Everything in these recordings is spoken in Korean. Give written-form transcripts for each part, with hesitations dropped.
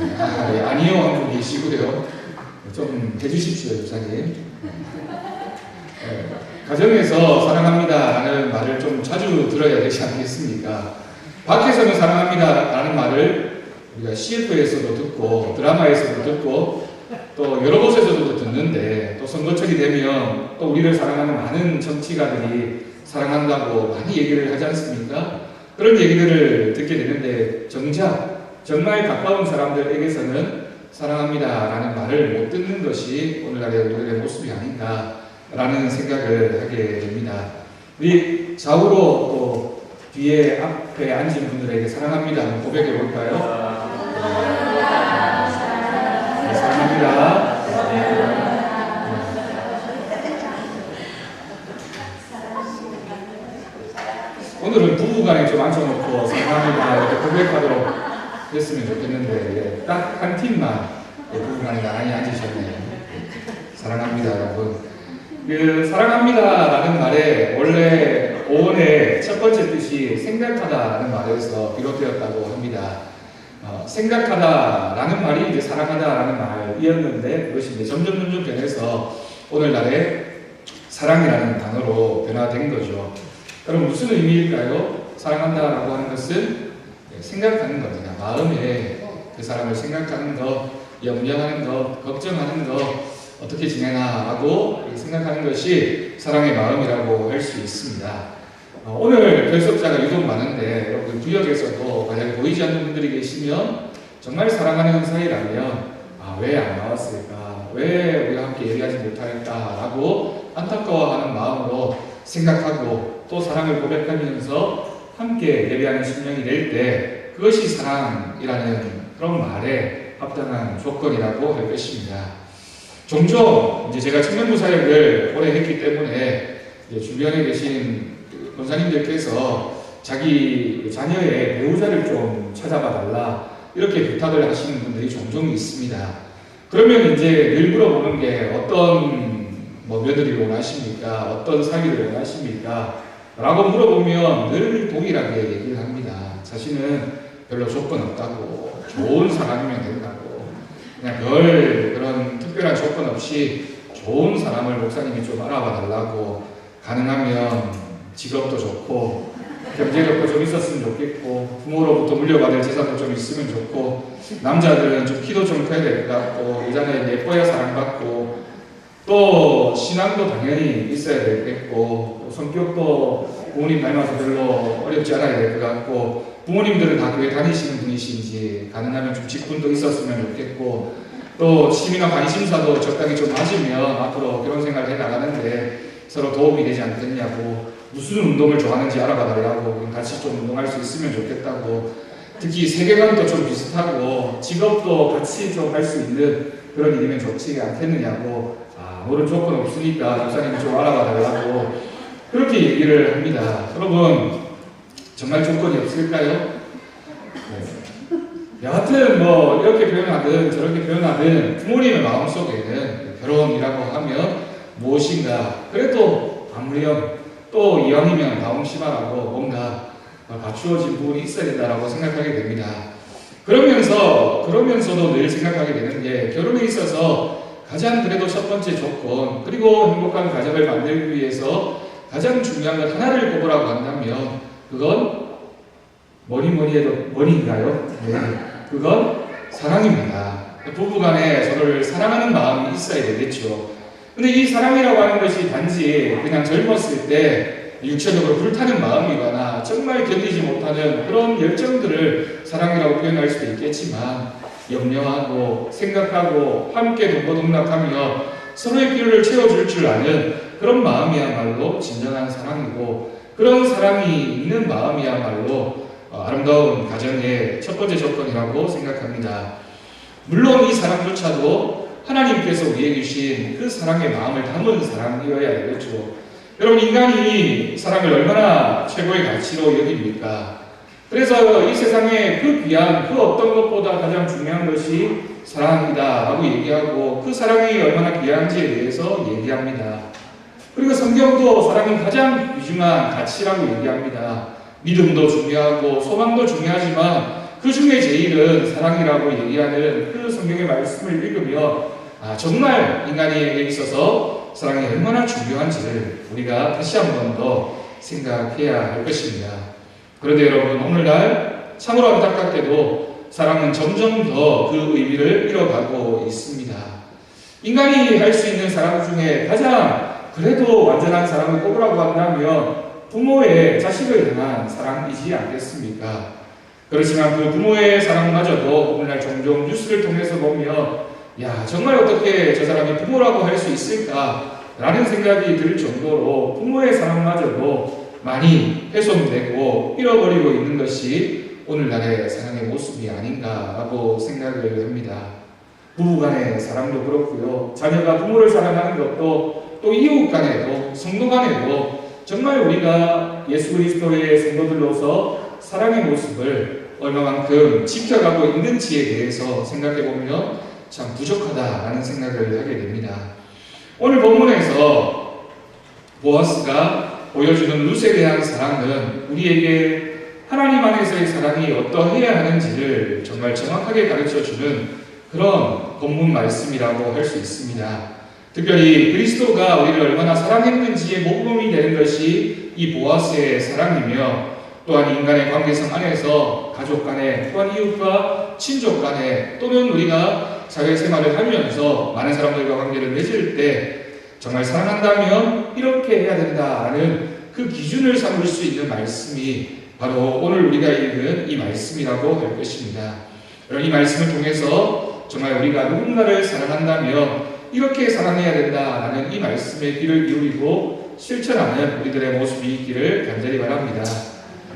아니요 한 분 계시고요. 좀 해주십시오, 목사님. 가정에서 사랑합니다라는 말을 좀 자주 들어야 되지 않겠습니까? 밖에서는 사랑합니다라는 말을 우리가 CF에서도 듣고 드라마에서도 듣고 또 여러 곳에서도 듣는데 또 선거철이 되면 또 우리를 사랑하는 많은 정치가들이 사랑한다고 많이 얘기를 하지 않습니까? 그런 얘기들을 듣게 되는데 정말 가까운 사람들에게서는 사랑합니다라는 말을 못 듣는 것이 오늘날의 우리들의 모습이 아닌가라는 생각을 하게 됩니다. 우리 좌우로 또 뒤에 앞에 앉은 분들에게 사랑합니다 한번 고백해 볼까요? 사랑합니다. 오늘은 부부간에 좀 앉혀놓고 사랑합니다 이렇게 고백하도록 했으면 좋겠는데 딱 한 팀만 부부간에 나란히 앉으셨네요. 사랑합니다 여러분. 그 사랑합니다라는 말에 원래 오온의 첫 번째 뜻이 생각하다라는 말에서 비롯되었다고 합니다. 생각하다라는 말이 이제 사랑하다라는 말이었는데 그것이 이제 점점 변해서 오늘날의 사랑이라는 단어로 변화된 거죠. 그럼 무슨 의미일까요? 사랑한다라고 하는 것은 생각하는 겁니다. 마음에 그 사람을 생각하는 것, 염려하는 것, 걱정하는 것, 어떻게 지내나라고 생각하는 것이 사랑의 마음이라고 할 수 있습니다. 오늘 결석자가 유독 많은데 여러분 구역에서도 만약에 보이지 않는 분들이 계시면 정말 사랑하는 사이라면 왜 안 나왔을까? 왜 우리가 함께 예배하지 못할까? 라고 안타까워하는 마음으로 생각하고 또 사랑을 고백하면서 함께 예배하는 심령이 될 때 그것이 사랑이라는 그런 말에 합당한 조건이라고 할 것입니다. 종종 이제 제가 청년부 사역을 오래 했기 때문에 주변에 계신 권사님들께서 자기 자녀의 배우자를 좀 찾아봐 달라 이렇게 부탁을 하시는 분들이 종종 있습니다. 그러면 이제 늘 물어보는 게 어떤 며느리를 원하십니까? 어떤 사위를 원하십니까? 라고 물어보면 늘 동일하게 얘기를 합니다. 자신은 별로 조건 없다고, 좋은 사람이면 된다고, 그냥 별 그런 특별한 조건 없이 좋은 사람을 목사님이 좀 알아봐 달라고, 가능하면 직업도 좋고 경제력도 좀 있었으면 좋겠고 부모로부터 물려받을 재산도 좀 있으면 좋고 남자들은 좀 키도 좀 커야 될 것 같고 여자는 예뻐야 사랑받고 또 신앙도 당연히 있어야 되겠고 성격도 부모님 닮아서 별로 어렵지 않아야 될 것 같고 부모님들은 다 교회 다니시는 분이신지 가능하면 좀 직분도 있었으면 좋겠고 또 취미나 관심사도 적당히 좀 맞으면 앞으로 결혼 생활을 해나가는데 서로 도움이 되지 않겠냐고 무슨 운동을 좋아하는지 알아봐 달라고 같이 좀 운동할 수 있으면 좋겠다고 특히 세계관도 좀 비슷하고 직업도 같이 좀 할 수 있는 그런 일이면 좋지 않겠느냐고 모른 조건 없으니까 목사님이 좀 알아봐 달라고 그렇게 얘기를 합니다. 여러분 정말 조건이 없을까요? 네. 여하튼 이렇게 표현하든 저렇게 표현하든 부모님의 마음속에는 결혼이라고 하면 무엇인가 그래도 아무렴 또 이왕이면 나옹심하라고 뭔가 갖추어진 부분이 있어야 된다라고 생각하게 됩니다. 그러면서도 늘 생각하게 되는 게 결혼에 있어서 가장 그래도 첫 번째 조건 그리고 행복한 가정을 만들기 위해서 가장 중요한 것 하나를 꼽으라고 한다면 그건 뭐니 해도 뭐니인가요? 네. 그건 사랑입니다. 부부간에 서로를 사랑하는 마음이 있어야 되겠죠. 근데 이 사랑이라고 하는 것이 단지 그냥 젊었을 때 육체적으로 불타는 마음이거나 정말 견디지 못하는 그런 열정들을 사랑이라고 표현할 수도 있겠지만 염려하고 생각하고 함께 동고동락하며 서로의 필요를 채워줄 줄 아는 그런 마음이야말로 진정한 사랑이고 그런 사랑이 있는 마음이야말로 아름다운 가정의 첫 번째 조건이라고 생각합니다. 물론 이 사랑조차도 하나님께서 우리에게 주신 그 사랑의 마음을 담은 사랑이어야 되겠죠. 여러분 인간이 사랑을 얼마나 최고의 가치로 여깁니까? 그래서 이 세상에 그 귀한 그 어떤 것보다 가장 중요한 것이 사랑이다 라고 얘기하고 그 사랑이 얼마나 귀한지에 대해서 얘기합니다. 그리고 성경도 사랑이 가장 귀중한 가치라고 얘기합니다. 믿음도 중요하고 소망도 중요하지만 그 중에 제일은 사랑이라고 얘기하는 그 성경의 말씀을 읽으며 정말 인간에게 있어서 사랑이 얼마나 중요한지를 우리가 다시 한 번 더 생각해야 할 것입니다. 그런데 여러분, 오늘날 참으로 안타깝게도 사랑은 점점 더 그 의미를 잃어가고 있습니다. 인간이 할 수 있는 사랑 중에 가장 그래도 완전한 사랑을 꼽으라고 한다면 부모의 자식을 향한 사랑이지 않겠습니까? 그렇지만 그 부모의 사랑마저도 오늘날 종종 뉴스를 통해서 보면 정말 어떻게 저 사람이 부모라고 할 수 있을까? 라는 생각이 들 정도로 부모의 사랑마저도 많이 훼손되고 잃어버리고 있는 것이 오늘날의 사랑의 모습이 아닌가라고 생각을 합니다. 부부간의 사랑도 그렇고요. 자녀가 부모를 사랑하는 것도 또 이웃 간에도 성도 간에도 정말 우리가 예수 그리스도의 성도들로서 사랑의 모습을 얼마만큼 지켜가고 있는지에 대해서 생각해보면 참 부족하다라는 생각을 하게 됩니다. 오늘 본문에서 보아스가 보여주는 룻에 대한 사랑은 우리에게 하나님 안에서의 사랑이 어떠해야 하는지를 정말 정확하게 가르쳐주는 그런 본문 말씀이라고 할 수 있습니다. 특별히 그리스도가 우리를 얼마나 사랑했는지의 모범이 되는 것이 이 보아스의 사랑이며, 또한 인간의 관계성 안에서 가족 간에, 또한 이웃과 친족 간에, 또는 우리가 사회생활을 하면서 많은 사람들과 관계를 맺을 때 정말 사랑한다면 이렇게 해야 된다라는 그 기준을 삼을 수 있는 말씀이 바로 오늘 우리가 읽은 이 말씀이라고 할 것입니다. 여러분, 이 말씀을 통해서 정말 우리가 누군가를 사랑한다면 이렇게 사랑해야 된다라는 이 말씀에 귀를 기울이고 실천하는 우리들의 모습이 있기를 간절히 바랍니다.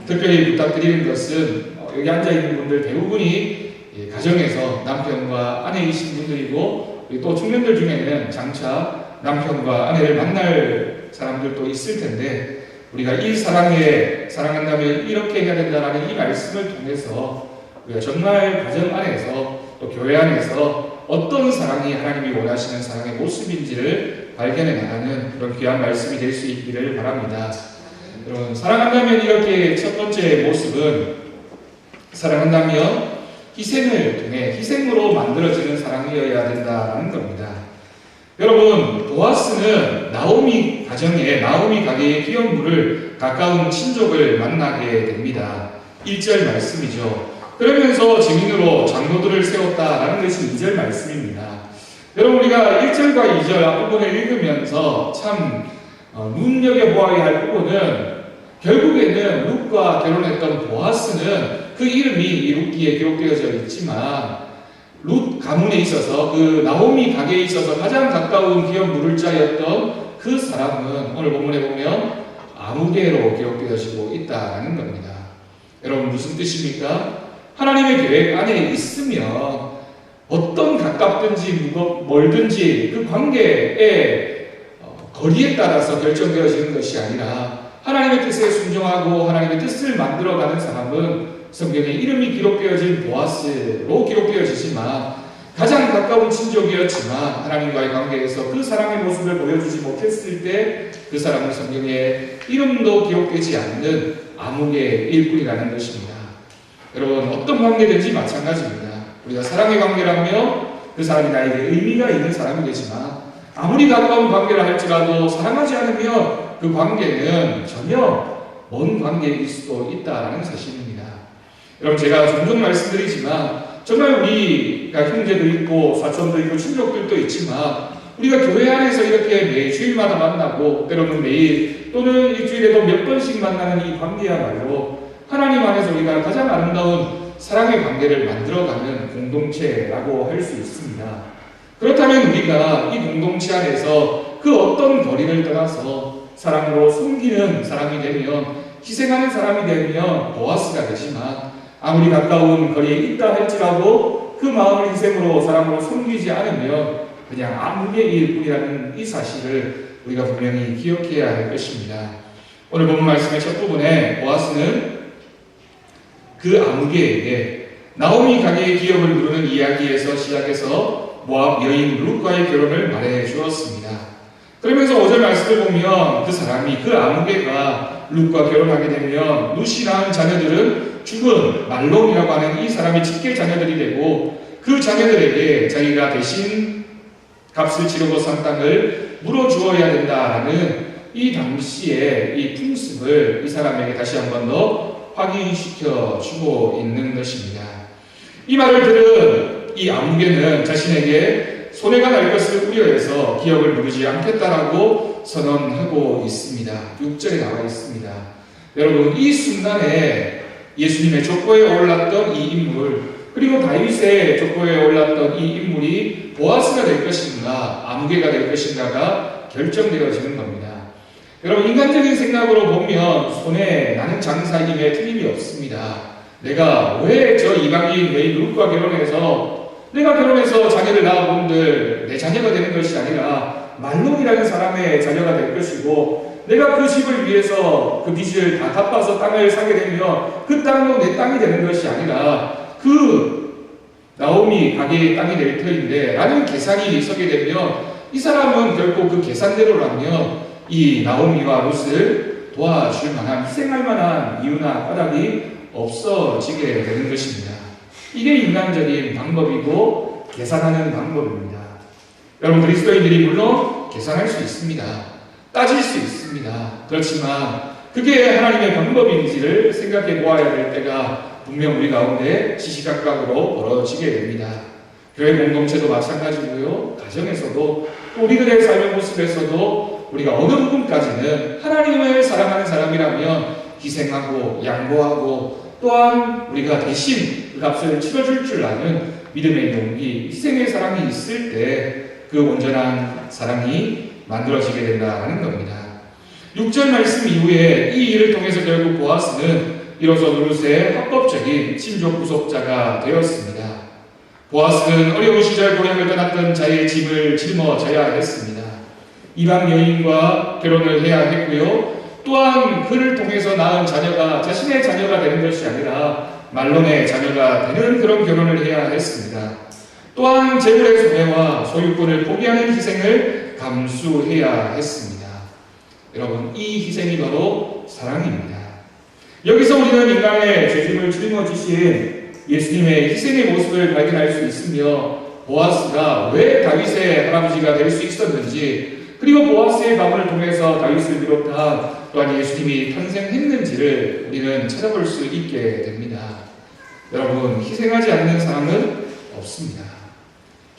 특별히 부탁드리는 것은 여기 앉아있는 분들 대부분이 가정에서 남편과 아내이신 분들이고, 또 청년들 중에는 장차 남편과 아내를 만날 사람들도 있을 텐데, 우리가 이 사랑한다면 이렇게 해야 된다라는 이 말씀을 통해서 우리가 정말 가정 안에서 또 교회 안에서 어떤 사랑이 하나님이 원하시는 사랑의 모습인지를 발견해 나가는 그런 귀한 말씀이 될 수 있기를 바랍니다. 여러분, 사랑한다면 이렇게 첫 번째 모습은 사랑한다면 희생을 통해 희생으로 만들어지는 사랑이어야 된다는 겁니다. 여러분, 보아스는 나오미 가게의 기업물을 가까운 친족을 만나게 됩니다. 1절 말씀이죠. 그러면서 증인으로 장로들을 세웠다라는 것이 2절 말씀입니다. 여러분, 우리가 1절과 2절 앞부분을 읽으면서 참 눈여겨보아야 할 부분은, 결국에는 룻과 결혼했던 보아스는 그 이름이 이 룻기에 기록되어져 있지만 룻 가문에 있어서, 그 나오미 가게에 있어서 가장 가까운 기업 물을 자였던 그 사람은 오늘 본문에 보면 아무개로 기록되어지고 있다는 겁니다. 여러분, 무슨 뜻입니까? 하나님의 계획 안에 있으면 어떤 가깝든지 멀든지 그 관계의 거리에 따라서 결정되어지는 것이 아니라 하나님의 뜻에 순종하고 하나님의 뜻을 만들어가는 사람은 성경에 이름이 기록되어진 보아스로 기록되어지지만 가장 가까운 친족이었지만 하나님과의 관계에서 그 사랑의 모습을 보여주지 못했을 때 그 사람은 성경에 이름도 기록되지 않는 아무개 일꾼이라는 것입니다. 여러분, 어떤 관계든지 마찬가지입니다. 우리가 사랑의 관계라며 그 사람이 나에게 의미가 있는 사람이 되지만 아무리 가까운 관계라 할지라도 사랑하지 않으면 그 관계는 전혀 먼 관계일 수도 있다는 사실입니다. 여러분, 제가 종종 말씀드리지만 정말 우리가 형제도 있고 사촌도 있고 친족들도 있지만 우리가 교회 안에서 이렇게 매주일마다 만나고 때로는 매일 또는 일주일에도 몇 번씩 만나는 이 관계야말로 하나님 안에서 우리가 가장 아름다운 사랑의 관계를 만들어가는 공동체라고 할 수 있습니다. 그렇다면 우리가 이 공동체 안에서 그 어떤 거리를 떠나서 사랑으로 섬기는 사람이 되면, 희생하는 사람이 되면 보아스가 되지만 아무리 가까운 거리에 있다 할지라도 그 마음을 희생으로 사랑으로 섬기지 않으면 그냥 아무개일 뿐이라는 이 사실을 우리가 분명히 기억해야 할 것입니다. 오늘 본문 말씀의 첫 부분에 보아스는 그 아무개에게 나오미 가게의 기업을 누르는 이야기에서 시작해서 모압 여인 룻과의 결혼을 말해 주었습니다. 그러면서 5절 말씀을 보면 그 사람이, 그 아무개가 룻과 결혼하게 되면 룻이 낳은 자녀들은 죽은 말론이라고 하는 이 사람의 직계 자녀들이 되고 그 자녀들에게 자기가 대신 값을 치르고 산 땅을 물어주어야 된다라는 이 당시의 이 풍습을 이 사람에게 다시 한 번 더 확인시켜 주고 있는 것입니다. 이 말을 들은 이 아무개는 자신에게 손해가 날 것을 우려해서 기업을 누르지 않겠다라고 선언하고 있습니다. 6절에 나와 있습니다. 여러분, 이 순간에 예수님의 족보에 올랐던 이 인물, 그리고 다윗의 족보에 올랐던 이 인물이 보아스가 될 것인가 아무개가 될 것인가가 결정되어지는 겁니다. 여러분, 인간적인 생각으로 보면 손해 나는 장사임에 틀림이 없습니다. 내가 왜 저 이방인 내 룻과 결혼해서 내가 결혼해서 자녀를 낳아본들 내 자녀가 되는 것이 아니라 말론이라는 사람의 자녀가 될 것이고 내가 그 집을 위해서 그 빚을 다 갚아서 땅을 사게 되면 그 땅도 내 땅이 되는 것이 아니라 그 나오미 가게의 땅이 될 터인데 라는 계산이 서게 되면 이 사람은 결국 그 계산대로라면 이 나오미와 룻을 도와줄 만한 희생할 만한 이유나 까닭이 없어지게 되는 것입니다. 이게 인간적인 방법이고 계산하는 방법입니다. 여러분, 그리스도인들이 물론 계산할 수 있습니다. 따질 수 있습니다. 그렇지만 그게 하나님의 방법인지를 생각해 보아야 될 때가 분명 우리 가운데 시시각각으로 벌어지게 됩니다. 교회 공동체도 마찬가지고요. 가정에서도 또 우리들의 삶의 모습에서도 우리가 어느 부분까지는 하나님을 사랑하는 사람이라면 희생하고 양보하고 또한 우리가 대신 그 값을 치러줄 줄 아는 믿음의 용기, 희생의 사랑이 있을 때 그 온전한 사랑이 만들어지게 된다는 겁니다. 6절 말씀 이후에 이 일을 통해서 결국 보아스는 이로써 룻의 합법적인 친족 구속자가 되었습니다. 보아스는 어려운 시절 고향을 떠났던 자의 집을 짊어져야 했습니다. 이방 여인과 결혼을 해야 했고요. 또한 그를 통해서 낳은 자녀가 자신의 자녀가 되는 것이 아니라 말론의 자녀가 되는 그런 결혼을 해야 했습니다. 또한 재물의 손해와 소유권을 포기하는 희생을 감수해야 했습니다. 여러분, 이 희생이 바로 사랑입니다. 여기서 우리는 인간의 죄짐을 짊어지신 예수님의 희생의 모습을 발견할 수 있으며 보아스가 왜 다윗의 할아버지가 될 수 있었는지 그리고 보아스의 가문을 통해서 다윗을 비롯한 또한 예수님이 탄생했는지를 우리는 찾아볼 수 있게 됩니다. 여러분, 희생하지 않는 사랑은 없습니다.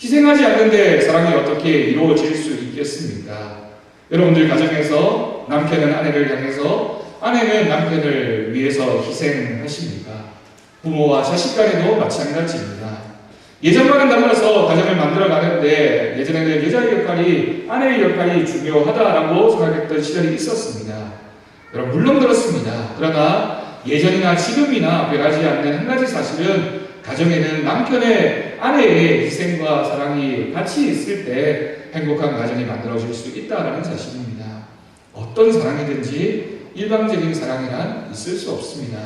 희생하지 않는데 사랑이 어떻게 이루어질 수 있겠습니까? 여러분들 가정에서 남편은 아내를 향해서 아내는 남편을 위해서 희생하십니까? 부모와 자식 간에도 마찬가지입니다. 예전과는 달라서 가정을 만들어 가는데 예전에는 여자의 역할이 아내의 역할이 중요하다라고 생각했던 시절이 있었습니다. 여러분, 물론 그렇습니다. 그러나 예전이나 지금이나 변하지 않는 한 가지 사실은 가정에는 남편의 아내의 희생과 사랑이 같이 있을 때 행복한 가정이 만들어질 수 있다는 사실입니다. 어떤 사랑이든지 일방적인 사랑이란 있을 수 없습니다.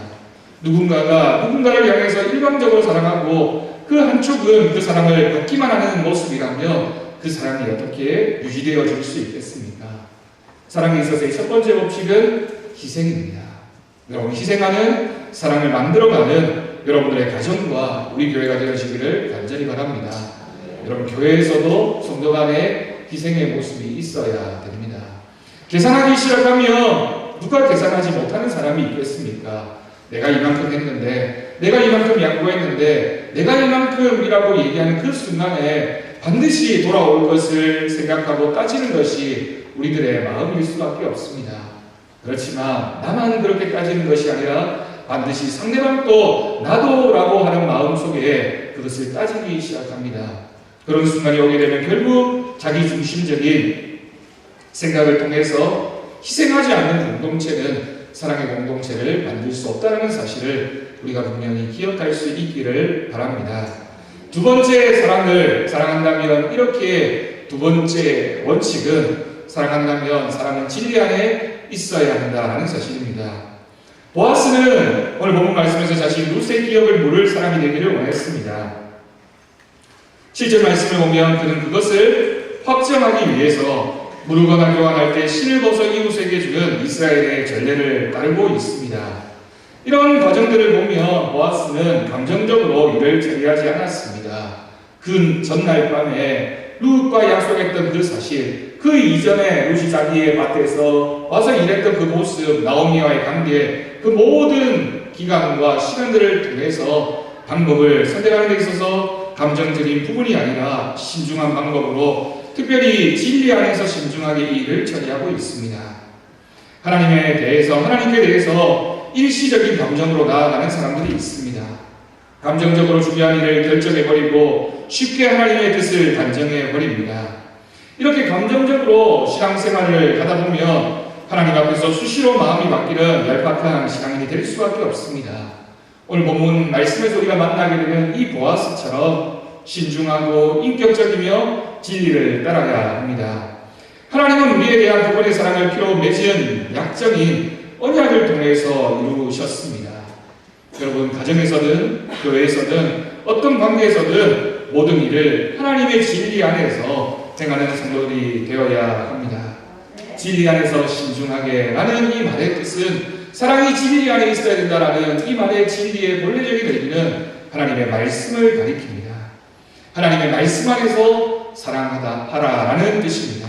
누군가가 누군가를 향해서 일방적으로 사랑하고 그 한쪽은 그 사랑을 받기만 하는 모습이라면 그 사랑이 어떻게 유지되어질 수 있겠습니까? 사랑에 있어서의 첫 번째 법칙은 희생입니다. 여러분, 희생하는 사랑을 만들어가는 여러분들의 가정과 우리 교회가 되어지기를 간절히 바랍니다. 여러분, 교회에서도 성도 간의 희생의 모습이 있어야 됩니다. 계산하기 시작하면 누가 계산하지 못하는 사람이 있겠습니까? 내가 이만큼 했는데, 내가 이만큼 양보했는데, 내가 이만큼이라고 얘기하는 그 순간에 반드시 돌아올 것을 생각하고 따지는 것이 우리들의 마음일 수밖에 없습니다. 그렇지만 나만 그렇게 따지는 것이 아니라 반드시 상대방도 나도라고 하는 마음 속에 그것을 따지기 시작합니다. 그런 순간이 오게 되면 결국 자기중심적인 생각을 통해서 희생하지 않는 공동체는 사랑의 공동체를 만들 수 없다는 사실을 우리가 분명히 기억할 수 있기를 바랍니다. 두 번째 사랑을 사랑한다면 이렇게 두 번째 원칙은 사랑한다면 사랑은 진리 안에 있어야 한다는 사실입니다. 보아스는 오늘 본문 말씀에서 자신 룻의 기업을 물을 사람이 되기를 원했습니다. 7절 말씀을 보면 그는 그것을 확정하기 위해서 물거나 교환할 때 신을 벗어 이웃에게 주는 이스라엘의 전례를 따르고 있습니다. 이런 과정들을 보면 보아스는 감정적으로 일을 처리하지 않았습니다. 그 전날 밤에 룻과 약속했던 그 사실, 그 이전에 룻이 자기의 밭에서 와서 일했던 그 모습, 나오미와의 관계, 그 모든 기간과 시간들을 통해서 방법을 선택하는 데 있어서 감정적인 부분이 아니라 신중한 방법으로, 특별히 진리 안에서 신중하게 이 일을 처리하고 있습니다. 하나님께 대해서 일시적인 감정으로 나아가는 사람들이 있습니다. 감정적으로 중요한 일을 결정해버리고 쉽게 하나님의 뜻을 단정해버립니다. 이렇게 감정적으로 신앙생활을 하다 보면 하나님 앞에서 수시로 마음이 바뀌는 얄팍한 신앙인이 될 수밖에 없습니다. 오늘 본문 말씀에서 우리가 만나게 되는 이 보아스처럼 신중하고 인격적이며 진리를 따라야 합니다. 하나님은 우리에 대한 그분의 사랑을 피로 맺은 약정인 언약을 통해서 이루셨습니다. 여러분, 가정에서든 교회에서든 어떤 관계에서든 모든 일을 하나님의 진리 안에서 행하는 성도들이 되어야 합니다. 진리 안에서 신중하게 라는 이 말의 뜻은 사랑이 진리 안에 있어야 된다라는 이 말의 진리의 본래적인 의미는 하나님의 말씀을 가리킵니다. 하나님의 말씀 안에서 사랑하라 라는 뜻입니다.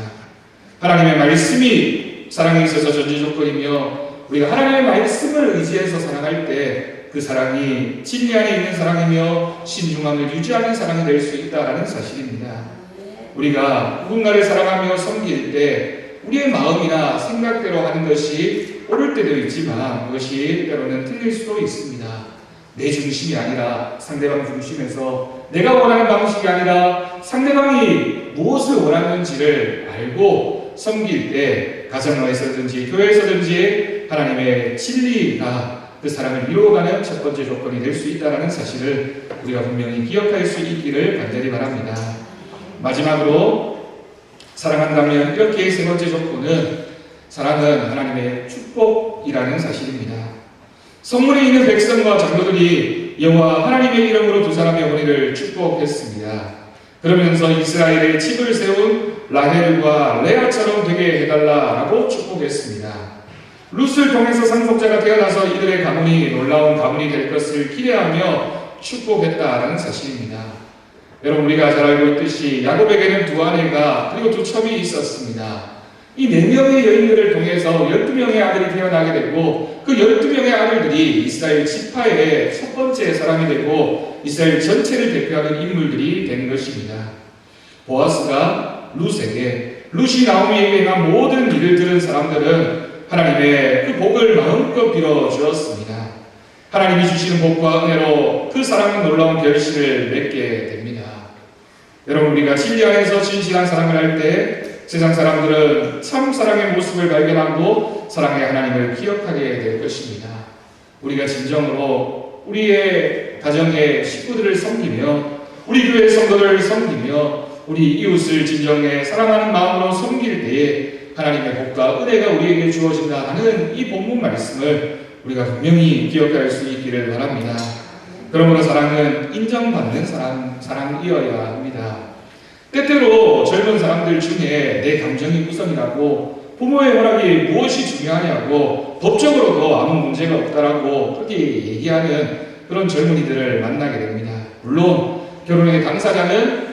하나님의 말씀이 사랑에 있어서 전제 조건이며 우리가 하나님의 말씀을 의지해서 사랑할 때 그 사랑이 진리 안에 있는 사랑이며 신중함을 유지하는 사랑이 될 수 있다는 사실입니다. 우리가 누군가를 사랑하며 섬길 때 우리의 마음이나 생각대로 하는 것이 옳을 때도 있지만 그것이 때로는 틀릴 수도 있습니다. 내 중심이 아니라 상대방 중심에서 내가 원하는 방식이 아니라 상대방이 무엇을 원하는지를 알고 섬길 때 가정에서든지 교회에서든지 하나님의 진리가 그 사랑을 이루어가는 첫 번째 조건이 될 수 있다는 사실을 우리가 분명히 기억할 수 있기를 간절히 바랍니다. 마지막으로 사랑한다면 이렇게 세 번째 조건은 사랑은 하나님의 축복이라는 사실입니다. 성문에 있는 백성과 장로들이 여호와 하나님의 이름으로 두 사람의 혼인을 축복했습니다. 그러면서 이스라엘의 칩을 세운 라헬과 레아처럼 되게 해달라라고 축복했습니다. 룻을 통해서 상속자가 태어나서 이들의 가문이 놀라운 가문이 될 것을 기대하며 축복했다라는 사실입니다. 여러분, 우리가 잘 알고 있듯이 야곱에게는 두 아내가 그리고 두 첩이 있었습니다. 이 4명의 여인들을 통해서 12명의 아들이 태어나게 되고 그 12명의 아들들이 이스라엘 지파의 첫 번째 사람이 되고 이스라엘 전체를 대표하는 인물들이 된 것입니다. 보아스가 룻이 나오미에게 행한 모든 일을 들은 사람들은 하나님의 그 복을 마음껏 빌어 주었습니다. 하나님이 주시는 복과 은혜로 그 사랑은 놀라운 결실을 맺게 됩니다. 여러분, 우리가 진리 안에서 진실한 사랑을 할 때 세상 사람들은 참 사랑의 모습을 발견하고 사랑의 하나님을 기억하게 될 것입니다. 우리가 진정으로 우리의 가정의 식구들을 섬기며 우리 교회 성도들을 섬기며 우리 이웃을 진정에 사랑하는 마음으로 섬길 때에 하나님의 복과 은혜가 우리에게 주어진다는 이 본문 말씀을 우리가 분명히 기억할 수 있기를 바랍니다. 그러므로 사랑은 인정받는 사랑이어야 합니다. 때때로 젊은 사람들 중에 내 감정이 우선이라고, 부모의 허락이 무엇이 중요하냐고, 법적으로도 아무 문제가 없다라고 그렇게 얘기하는 그런 젊은이들을 만나게 됩니다. 물론 결혼의 당사자는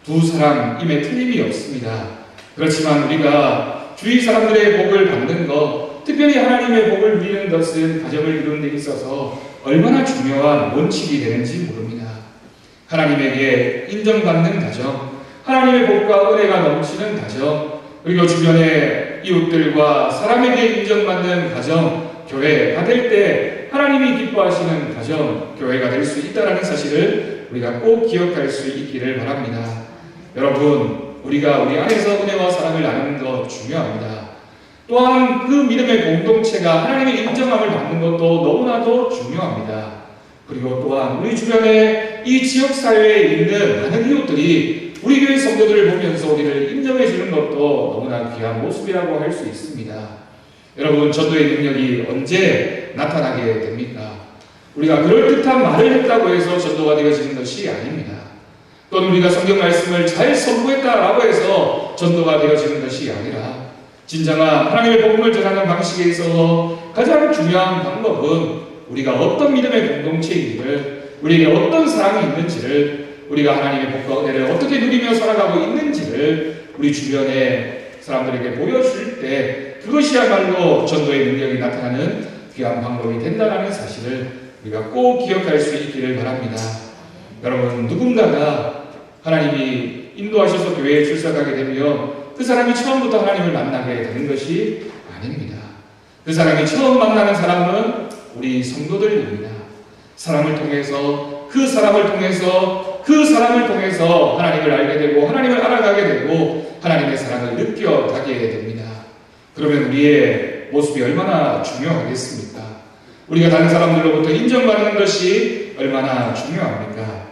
두 사람임에 틀림이 없습니다. 그렇지만 우리가 주위 사람들의 복을 받는 것, 특별히 하나님의 복을 누리는 것은 가정을 이루는 데 있어서 얼마나 중요한 원칙이 되는지 모릅니다. 하나님에게 인정받는 가정, 하나님의 복과 은혜가 넘치는 가정, 그리고 주변의 이웃들과 사람에게 인정받는 가정, 교회가 될 때 하나님이 기뻐하시는 가정, 교회가 될 수 있다는 사실을 우리가 꼭 기억할 수 있기를 바랍니다. 여러분, 우리가 우리 안에서 은혜와 사랑을 나누는 것 중요합니다. 또한 그 믿음의 공동체가 하나님의 인정함을 받는 것도 너무나도 중요합니다. 그리고 또한 우리 주변에 이 지역사회에 있는 많은 이웃들이 우리 교회 성도들을 보면서 우리를 인정해 주는 것도 너무나 귀한 모습이라고 할 수 있습니다. 여러분, 전도의 능력이 언제 나타나게 됩니까? 우리가 그럴듯한 말을 했다고 해서 전도가 되어지는 것이 아닙니다. 또는 우리가 성경 말씀을 잘 선포했다라고 해서 전도가 되어지는 것이 아니라 진정한 하나님의 복음을 전하는 방식에 있어서 가장 중요한 방법은 우리가 어떤 믿음의 공동체인지를, 우리에게 어떤 사랑이 있는지를, 우리가 하나님의 복과 은혜를 어떻게 누리며 살아가고 있는지를 우리 주변의 사람들에게 보여줄 때 그것이야말로 전도의 능력이 나타나는 귀한 방법이 된다는 사실을 우리가 꼭 기억할 수 있기를 바랍니다. 여러분, 누군가가 하나님이 인도하셔서 교회에 출석하게 되면 그 사람이 처음부터 하나님을 만나게 되는 것이 아닙니다. 그 사람이 처음 만나는 사람은 우리 성도들입니다. 사람을 통해서, 그 사람을 통해서 하나님을 알게 되고 하나님을 알아가게 되고 하나님의 사랑을 느껴가게 됩니다. 그러면 우리의 모습이 얼마나 중요하겠습니까? 우리가 다른 사람들로부터 인정받는 것이 얼마나 중요합니까?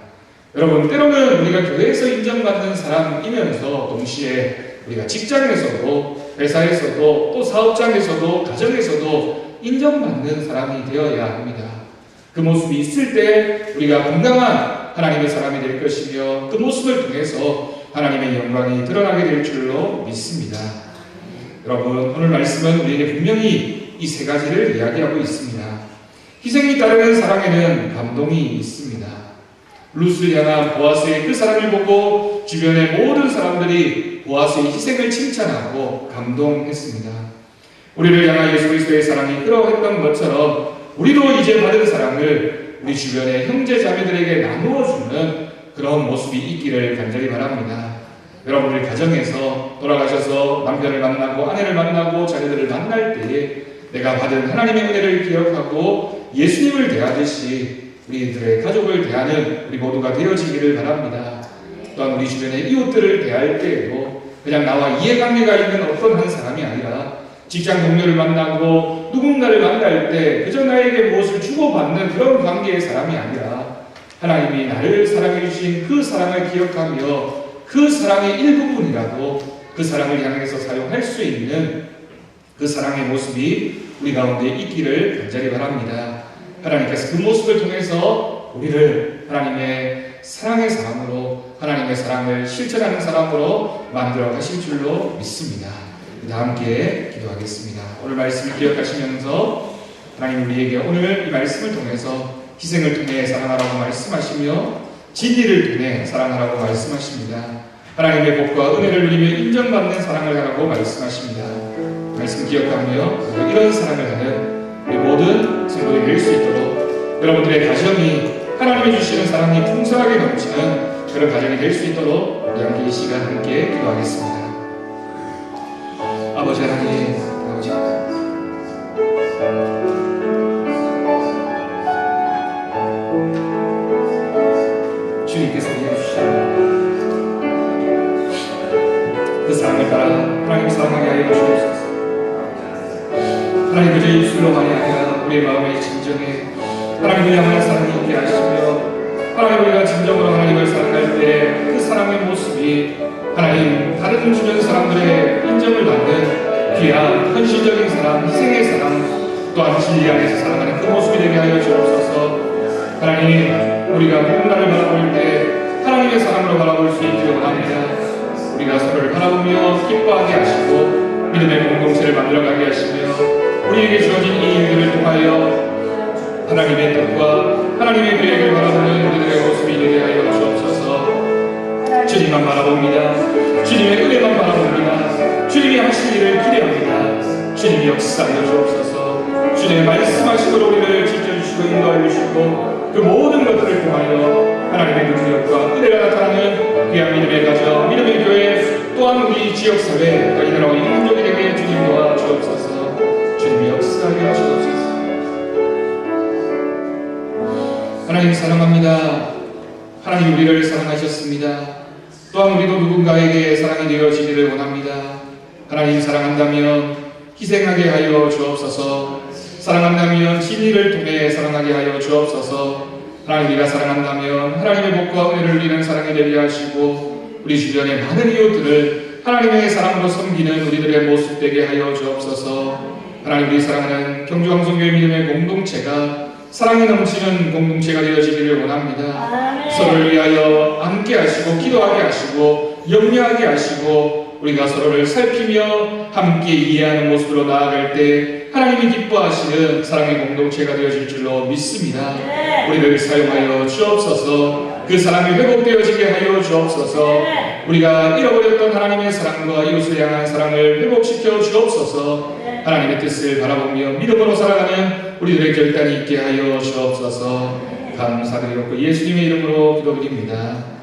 여러분, 때로는 우리가 교회에서 인정받는 사람이면서 동시에 우리가 직장에서도, 회사에서도, 또 사업장에서도, 가정에서도 인정받는 사람이 되어야 합니다. 그 모습이 있을 때 우리가 건강한 하나님의 사람이 될 것이며 그 모습을 통해서 하나님의 영광이 드러나게 될 줄로 믿습니다. 여러분, 오늘 말씀은 우리에게 분명히 이 세 가지를 이야기하고 있습니다. 희생이 따르는 사랑에는 감동이 있습니다. 룻을 향한 보아스의 그 사랑을 보고 주변의 모든 사람들이 보아스의 희생을 칭찬하고 감동했습니다. 우리를 향한 예수 그리스도의 사랑이 그러했던 것처럼 우리도 이제 받은 사랑을 우리 주변의 형제 자매들에게 나누어주는 그런 모습이 있기를 간절히 바랍니다. 여러분들 가정에서 돌아가셔서 남편을 만나고 아내를 만나고 자녀들을 만날 때에 내가 받은 하나님의 은혜를 기억하고 예수님을 대하듯이 우리들의 가족을 대하는 우리 모두가 되어지기를 바랍니다. 또한 우리 주변의 이웃들을 대할 때에도 그냥 나와 이해관계가 있는 어떤 한 사람이 아니라 직장 동료를 만나고 누군가를 만날 때 그저 나에게 무엇을 주고받는 그런 관계의 사람이 아니라 하나님이 나를 사랑해 주신 그 사랑을 기억하며 그 사랑의 일부분이라도 그 사랑을 향해서 사용할 수 있는 그 사랑의 모습이 우리 가운데 있기를 간절히 바랍니다. 하나님께서 그 모습을 통해서 우리를 하나님의 사랑의 사람으로, 하나님의 사랑을 실천하는 사람으로 만들어 가실 줄로 믿습니다. 다 함께 기도하겠습니다. 오늘 말씀을 기억하시면서 하나님 우리에게 오늘 이 말씀을 통해서 희생을 통해 사랑하라고 말씀하시며 진리를 통해 사랑하라고 말씀하십니다. 하나님의 복과 은혜를 누리며 인정받는 사랑을 하라고 말씀하십니다. 말씀 기억하며 이런 사랑을 하는 우리 모든 성도들이 될 수 있도록 여러분들의 가정이 하나님이 주시는 사랑이 풍성하게 넘치는 그런 가정이 될 수 있도록 우리 함께 이 시간 함께 기도하겠습니다. 아버지 하나님, 아버지 주님께서 이해주시는 그 사랑을 따라 하나님 사랑하게 하여 주옵소서. 하나님 그저 입술로만이 아니라 우리의 마음의 진정에 하나님을 향한 사랑이 있게 하시며 하나님 우리가 진정으로 하나님을 사랑할 때 그 사랑의 모습이 하나님 다른 주변 사람들의 인정을 받는 귀한 현실적인 사랑, 희생의 사랑, 또한 진리 안에서 사랑하는 그 모습이 되게 하여 주옵소서. 하나님 우리가 누군가를 바라볼 때 하나님의 사랑으로 바라볼 수 있기를 원합니다. 우리가 서로를 바라보며 기뻐하게 하시고 믿음의 공동체를 만들어가게 하시며 우리에게 주어진 이 일들을 통하여 하나님의 뜻과 하나님의 계획을 바라보는 우리들의 모습이 되게 하여 주옵소서. 주님만 바라봅니다. 주님의 은혜만 바라봅니다. 주님이 하실 일을 기대합니다. 주님이 역사하여 주옵소서. 주님의 말씀하시고 우리를 지켜주시고 인도하여 주시고 그 모든 것들을 통하여 하나님의 능력과 은혜가 나타나는 귀한 믿음의 가정, 믿음의 교회, 또한 우리 지역사회, 이 나라와 인민족이 되게 주님 도와 주옵소서. 주님이 역사하게 하시옵소서. 하나님 사랑합니다. 하나님 우리를 사랑하셨습니다. 또한 우리도 누군가에게 사랑이 되어지기를 원합니다. 하나님 사랑한다면 희생하게 하여 주옵소서. 사랑한다면 진리를 통해 사랑하게 하여 주옵소서. 하나님 우리가 사랑한다면 하나님의 복과 은혜를 누리는 사랑이 되게 하시고 우리 주변의 많은 이웃들을 하나님의 사랑으로 섬기는 우리들의 모습 되게 하여 주옵소서. 하나님 우리 사랑하는 경주왕성교회 믿음의 공동체가 사랑이 넘치는 공동체가 되어지기를 원합니다. 서로를 위하여 함께 하시고 기도하게 하시고 염려하게 하시고 우리가 서로를 살피며 함께 이해하는 모습으로 나아갈 때 하나님이 기뻐하시는 사랑의 공동체가 되어질 줄로 믿습니다. 우리를 사용하여 주옵소서. 그 사랑이 회복되어지게 하여 주옵소서. 우리가 잃어버렸던 하나님의 사랑과 이웃을 향한 사랑을 회복시켜 주옵소서. 하나님의 뜻을 바라보며 믿음으로 살아가는 우리들의 결단이 있게 하여 주옵소서. 감사드리고 예수님의 이름으로 기도드립니다.